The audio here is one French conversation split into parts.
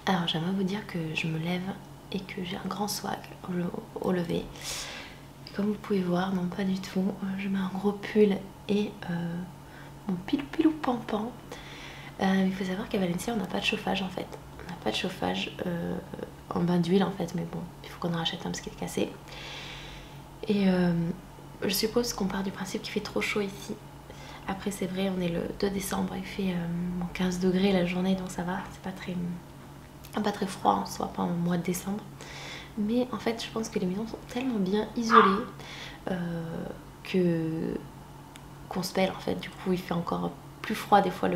Alors j'aimerais vous dire que je me lève et que j'ai un grand swag au lever. Comme vous pouvez voir, non pas du tout, je mets un gros pull et mon pilou pampan. Il faut savoir qu'à Valencia on n'a pas de chauffage en fait. On n'a pas de chauffage en bain d'huile en fait, mais bon, il faut qu'on en rachète un parce qu'il est cassé. Et je suppose qu'on part du principe qu'il fait trop chaud ici. Après c'est vrai, on est le 2 décembre, il fait 15 degrés la journée, donc ça va, c'est pas très froid en soi, pas en mois de décembre. Mais en fait je pense que les maisons sont tellement bien isolées qu'on se pèle en fait. Du coup il fait encore plus froid des fois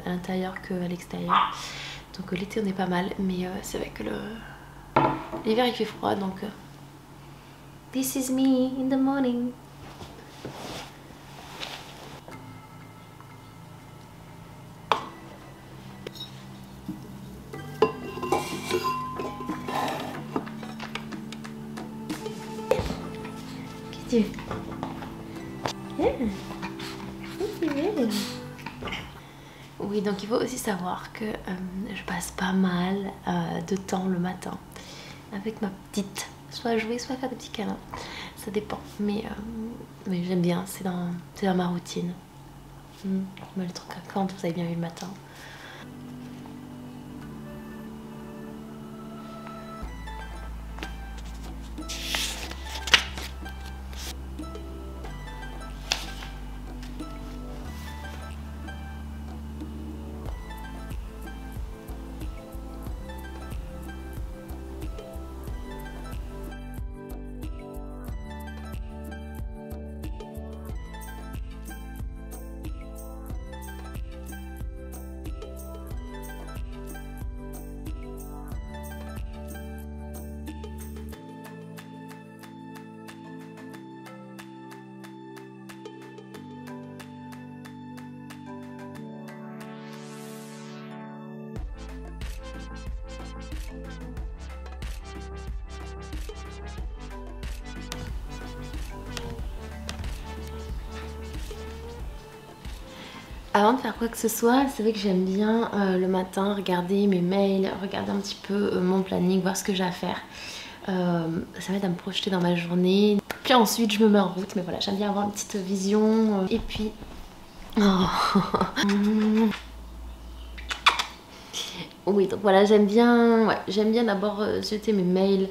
à l'intérieur qu'à l'extérieur. Donc l'été on est pas mal, mais c'est vrai que l'hiver il fait froid, donc this is me in the morning. Qu'est-ce que tu veux? Oui, donc il faut aussi savoir que je passe pas mal de temps le matin avec ma petite, soit à jouer, soit à faire des petits câlins, ça dépend, mais j'aime bien, c'est dans ma routine. Mais le truc à quand, vous avez bien vu le matin. Avant de faire quoi que ce soit, c'est vrai que j'aime bien le matin regarder mes mails, regarder un petit peu mon planning, voir ce que j'ai à faire. Ça m'aide à me projeter dans ma journée. Puis ensuite je me mets en route, mais voilà, j'aime bien avoir une petite vision. Et puis... Oh. Oui, donc voilà, j'aime bien d'abord jeter mes mails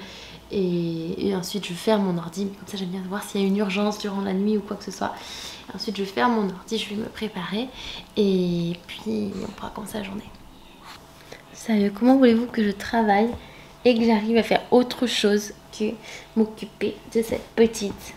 et ensuite je ferme mon ordi. Comme ça j'aime bien voir s'il y a une urgence durant la nuit ou quoi que ce soit. Ensuite je ferme mon ordi, je vais me préparer et puis on pourra commencer la journée. Sérieux, comment voulez-vous que je travaille et que j'arrive à faire autre chose que m'occuper de cette petite?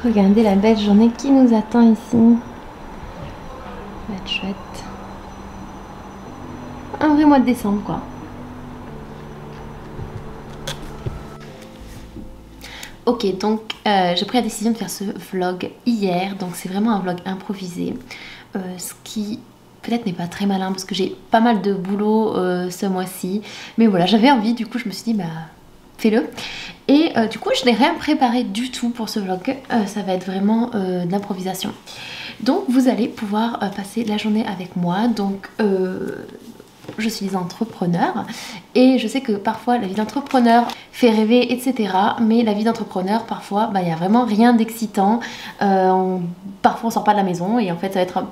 Regardez la belle journée qui nous attend ici. Ça va être chouette. Un vrai mois de décembre quoi. Ok, donc j'ai pris la décision de faire ce vlog hier. Donc c'est vraiment un vlog improvisé. Ce qui peut-être n'est pas très malin parce que j'ai pas mal de boulot ce mois-ci. Mais voilà, j'avais envie, du coup je me suis dit bah fais-le. Et du coup je n'ai rien préparé du tout pour ce vlog. Ça va être vraiment de l'improvisation. Donc vous allez pouvoir passer la journée avec moi. Donc je suis entrepreneur et je sais que parfois la vie d'entrepreneur fait rêver, etc. Mais la vie d'entrepreneur, parfois, il n'y a vraiment rien d'excitant. Parfois on sort pas de la maison et en fait ça va être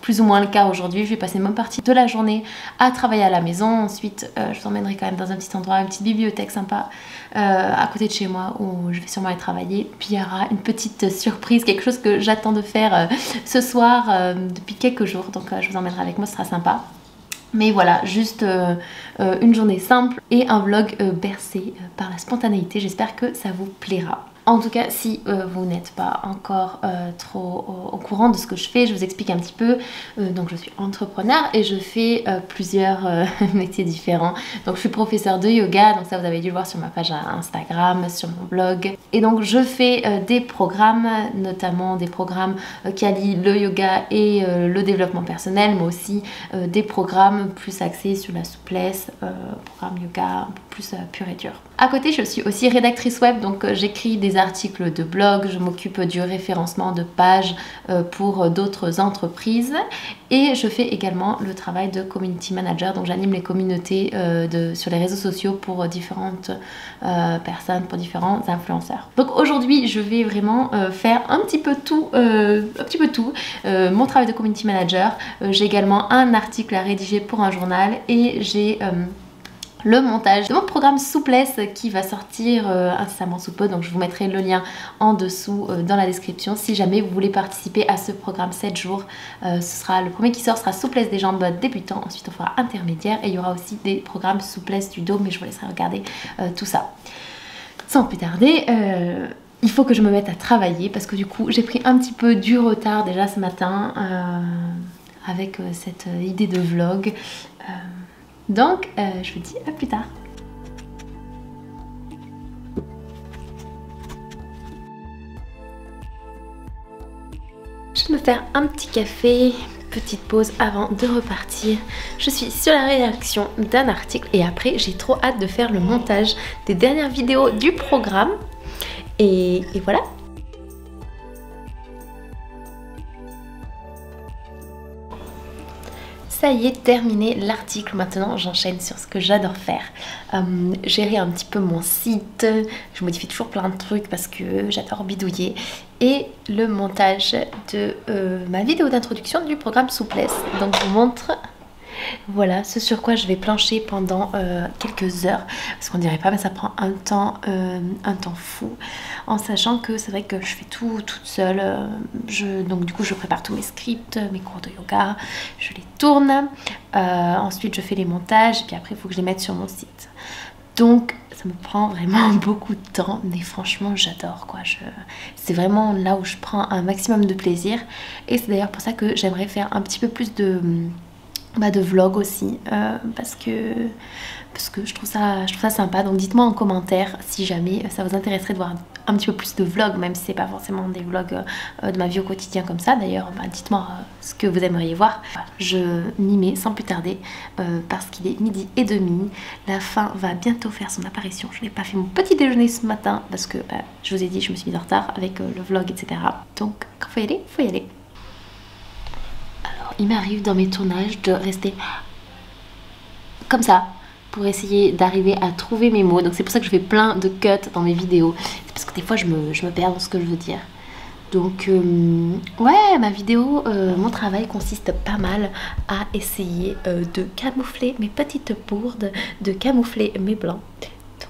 plus ou moins le cas aujourd'hui. Je vais passer une bonne partie de la journée à travailler à la maison. Ensuite je vous emmènerai quand même dans un petit endroit, une petite bibliothèque sympa à côté de chez moi où je vais sûrement aller travailler. Puis il y aura une petite surprise, quelque chose que j'attends de faire ce soir depuis quelques jours. Donc je vous emmènerai avec moi, ce sera sympa. Mais voilà, juste une journée simple et un vlog bercé par la spontanéité. J'espère que ça vous plaira. En tout cas, si vous n'êtes pas encore trop au courant de ce que je fais, je vous explique un petit peu. Donc je suis entrepreneur et je fais plusieurs métiers différents. Donc je suis professeure de yoga, donc ça vous avez dû le voir sur ma page Instagram, sur mon blog. Et donc je fais des programmes, notamment des programmes qui allient le yoga et le développement personnel, mais aussi des programmes plus axés sur la souplesse, programme yoga un peu plus pur et dur. À côté, je suis aussi rédactrice web, donc j'écris des articles de blog, je m'occupe du référencement de pages pour d'autres entreprises et je fais également le travail de community manager, donc j'anime les communautés sur les réseaux sociaux pour différentes personnes, pour différents influenceurs. Donc aujourd'hui, je vais vraiment faire un petit peu tout, mon travail de community manager. J'ai également un article à rédiger pour un journal et j'ai le montage de mon programme souplesse qui va sortir incessamment sous peu, donc je vous mettrai le lien en dessous dans la description si jamais vous voulez participer à ce programme 7 jours. Ce sera le premier qui sort, sera souplesse des jambes débutant, ensuite on fera intermédiaire et il y aura aussi des programmes souplesse du dos, mais je vous laisserai regarder tout ça. Sans plus tarder, il faut que je me mette à travailler parce que du coup j'ai pris un petit peu du retard déjà ce matin avec cette idée de vlog. Donc, je vous dis à plus tard. Je vais me faire un petit café, petite pause avant de repartir. Je suis sur la rédaction d'un article et après j'ai trop hâte de faire le montage des dernières vidéos du programme. Et voilà. Ça y est, terminé l'article. Maintenant, j'enchaîne sur ce que j'adore faire. Gérer un petit peu mon site. Je modifie toujours plein de trucs parce que j'adore bidouiller. Et le montage de ma vidéo d'introduction du programme souplesse. Donc, je vous montre... Voilà ce sur quoi je vais plancher pendant quelques heures, parce qu'on dirait pas, mais ça prend un temps fou, en sachant que c'est vrai que je fais tout toute seule. Donc du coup je prépare tous mes scripts, mes cours de yoga, je les tourne, ensuite je fais les montages et puis après il faut que je les mette sur mon site. Donc ça me prend vraiment beaucoup de temps, mais franchement j'adore quoi. C'est vraiment là où je prends un maximum de plaisir et c'est d'ailleurs pour ça que j'aimerais faire un petit peu plus de vlog aussi parce que je trouve ça sympa. Donc dites-moi en commentaire si jamais ça vous intéresserait de voir un petit peu plus de vlogs, même si c'est pas forcément des vlogs de ma vie au quotidien comme ça. D'ailleurs dites-moi ce que vous aimeriez voir. Je m'y mets sans plus tarder parce qu'il est 12h30. La faim va bientôt faire son apparition. Je n'ai pas fait mon petit déjeuner ce matin parce que je vous ai dit je me suis mise en retard avec le vlog, etc. Donc quand il faut y aller. Il m'arrive dans mes tournages de rester comme ça pour essayer d'arriver à trouver mes mots. Donc c'est pour ça que je fais plein de cuts dans mes vidéos. C'est parce que des fois je me perds dans ce que je veux dire. Donc ouais, ma vidéo, mon travail consiste pas mal à essayer de camoufler mes petites bourdes, de camoufler mes blancs.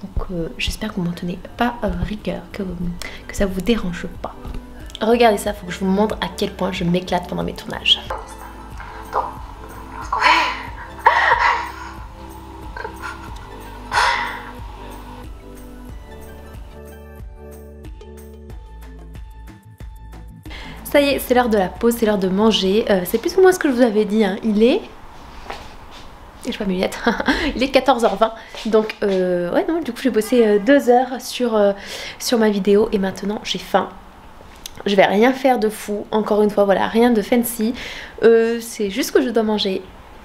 Donc j'espère que vous m'en tenez pas rigueur, que ça vous dérange pas. Regardez ça, il faut que je vous montre à quel point je m'éclate pendant mes tournages. Ça y est, c'est l'heure de la pause, c'est l'heure de manger. C'est plus ou moins ce que je vous avais dit, hein. Il est... Et je vois mes lunettes. Il est 14h20. Donc, ouais, non, du coup, j'ai bossé 2 heures sur ma vidéo. Et maintenant, j'ai faim. Je vais rien faire de fou. Encore une fois, voilà, rien de fancy. C'est juste que je dois manger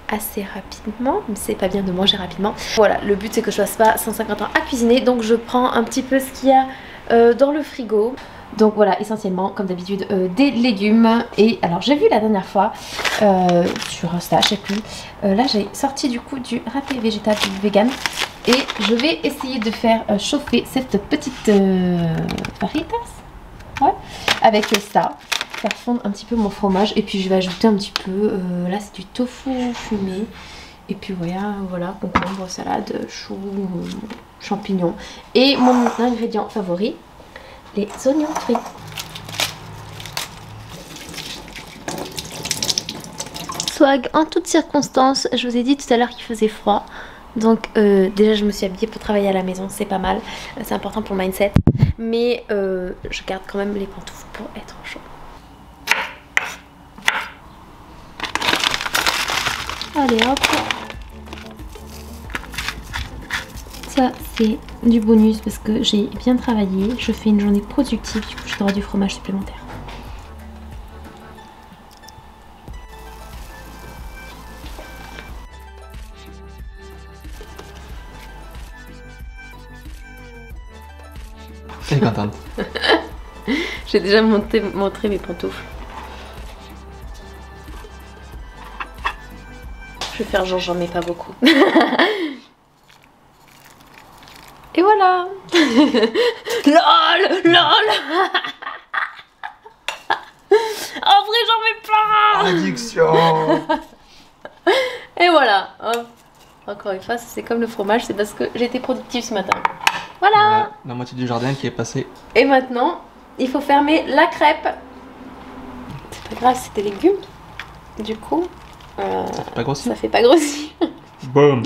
assez rapidement. Mais c'est pas bien de manger rapidement. Voilà, le but, c'est que je fasse pas 150 ans à cuisiner. Donc, je prends un petit peu ce qu'il y a dans le frigo. Donc voilà, essentiellement comme d'habitude des légumes. Et alors j'ai vu la dernière fois sur Insta, je sais plus, là j'ai sorti du coup du râpé végétal vegan. Et je vais essayer de faire chauffer cette petite faritas, ouais, avec ça, faire fondre un petit peu mon fromage. Et puis je vais ajouter un petit peu, là c'est du tofu fumé. Et puis voilà, concombre, salade, choux, champignons. Et mon ingrédient favori, les oignons frits. Swag en toutes circonstances. Je vous ai dit tout à l'heure qu'il faisait froid. Donc déjà je me suis habillée pour travailler à la maison, c'est pas mal, c'est important pour le mindset. Mais je garde quand même les pantoufles pour être chaud. Allez hop. Ça c'est du bonus parce que j'ai bien travaillé, je fais une journée productive, du coup j'ai droit du fromage supplémentaire. Elle est contente. J'ai déjà montré mes pantoufles. Je vais faire genre j'en mets pas beaucoup. Et voilà. LOL LOL. En vrai j'en mets pas. Addiction. Et voilà. Hop. Encore une fois c'est comme le fromage, c'est parce que j'ai été productive ce matin. Voilà. La moitié du jardin qui est passée. Et maintenant il faut fermer la crêpe. C'est pas grave, c'est des légumes. Du coup Ça fait pas grossir. ça fait pas grossir. Boum.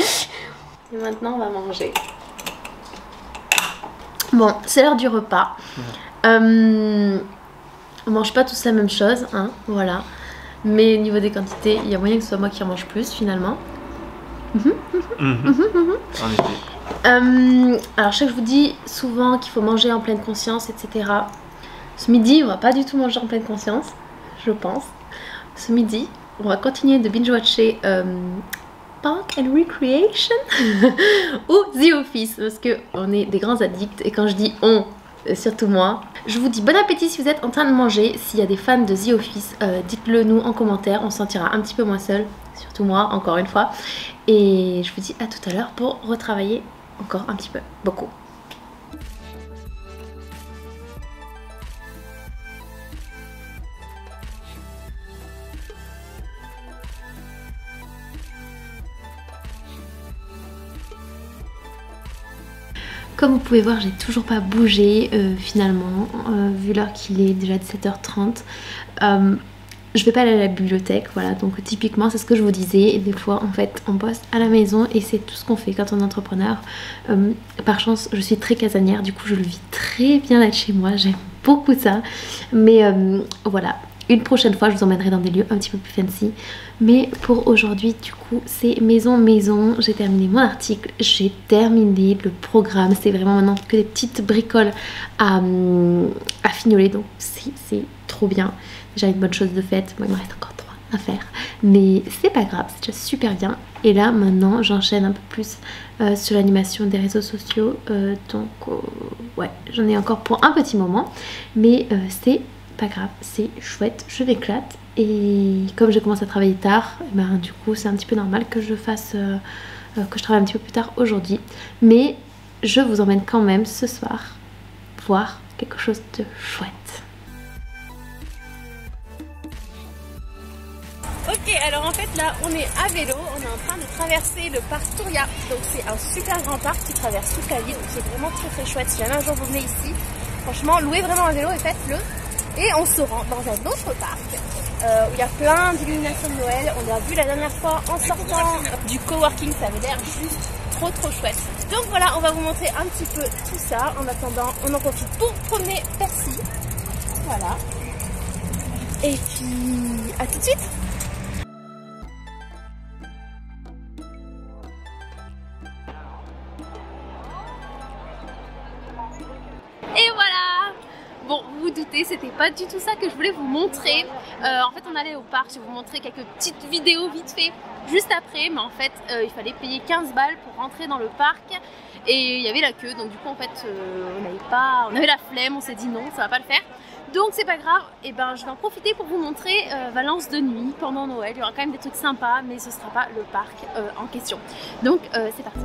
Et maintenant on va manger. Bon, c'est l'heure du repas. On mange pas tous la même chose, hein, voilà. Mais au niveau des quantités, il y a moyen que ce soit moi qui en mange plus finalement. En effet. Alors je sais que je vous dis souvent qu'il faut manger en pleine conscience, etc. Ce midi, on va pas du tout manger en pleine conscience, je pense. Ce midi, on va continuer de binge-watcher Park and Recreation ou The Office parce que on est des grands addicts et quand je dis on, surtout moi. Je vous dis bon appétit si vous êtes en train de manger. S'il y a des fans de The Office, dites-le nous en commentaire, on se sentira un petit peu moins seul, surtout moi encore une fois. Et je vous dis à tout à l'heure pour retravailler encore un petit peu, beaucoup. Comme vous pouvez voir, j'ai toujours pas bougé finalement, vu l'heure qu'il est déjà 17h30. Je vais pas aller à la bibliothèque, voilà, donc typiquement c'est ce que je vous disais, et des fois en fait on bosse à la maison et c'est tout ce qu'on fait quand on est entrepreneur. Par chance je suis très casanière, du coup je le vis très bien d'être chez moi, j'aime beaucoup ça, mais voilà. Une prochaine fois, je vous emmènerai dans des lieux un petit peu plus fancy. Mais pour aujourd'hui, du coup, c'est maison. J'ai terminé mon article, j'ai terminé le programme. C'est vraiment maintenant que des petites bricoles à fignoler. Donc c'est trop bien. Déjà une bonne chose de faite. Bon, il me reste encore 3 à faire. Mais c'est pas grave, c'est déjà super bien. Et là, maintenant, j'enchaîne un peu plus sur l'animation des réseaux sociaux. Donc, ouais, j'en ai encore pour un petit moment. Mais c'est pas grave, c'est chouette, je m'éclate. Et comme je commence à travailler tard, ben, du coup c'est un petit peu normal que je fasse que je travaille un petit peu plus tard aujourd'hui. Mais je vous emmène quand même ce soir voir quelque chose de chouette. Ok, alors en fait là on est à vélo, on est en train de traverser le parc Touria. Donc c'est un super grand parc qui traverse toute la ville, donc c'est vraiment très chouette. Si jamais un jour vous venez ici, franchement louez vraiment un vélo et faites-le. Et on se rend dans un autre parc où il y a plein d'illuminations de Noël. On l'a vu la dernière fois en sortant du coworking, ça avait l'air juste trop chouette. Donc voilà, on va vous montrer un petit peu tout ça. En attendant, on en profite pour promener Percy. Voilà. Et puis, à tout de suite. Et voilà. Bon, vous vous doutez, c'était pas du tout ça que je voulais vous montrer. En fait, on allait au parc, je vais vous montrer quelques petites vidéos vite fait juste après. Mais en fait, il fallait payer 15 balles pour rentrer dans le parc. Et il y avait la queue, donc du coup, en fait, on avait la flemme, on s'est dit non, ça va pas le faire. Donc c'est pas grave, et ben je vais en profiter pour vous montrer Valence de nuit pendant Noël. Il y aura quand même des trucs sympas, mais ce sera pas le parc en question. Donc c'est parti.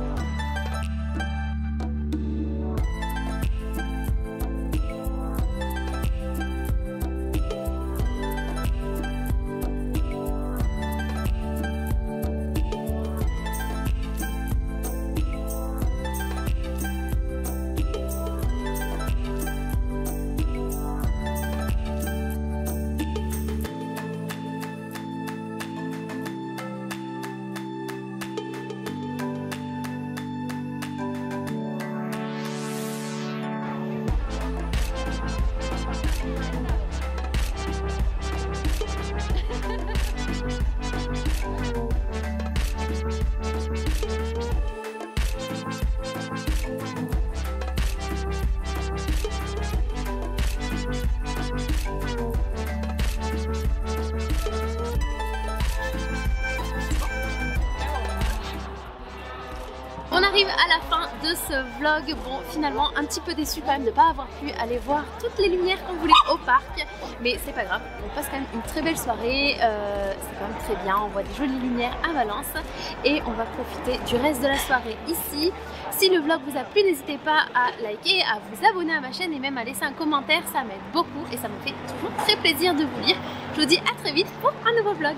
On arrive à la fin de ce vlog. Bon, finalement un petit peu déçu quand même de ne pas avoir pu aller voir toutes les lumières qu'on voulait au parc, mais c'est pas grave, on passe quand même une très belle soirée, c'est quand même très bien, on voit des jolies lumières à Valence et on va profiter du reste de la soirée ici. Si le vlog vous a plu, n'hésitez pas à liker, à vous abonner à ma chaîne et même à laisser un commentaire, ça m'aide beaucoup et ça me fait toujours très plaisir de vous lire. Je vous dis à très vite pour un nouveau vlog.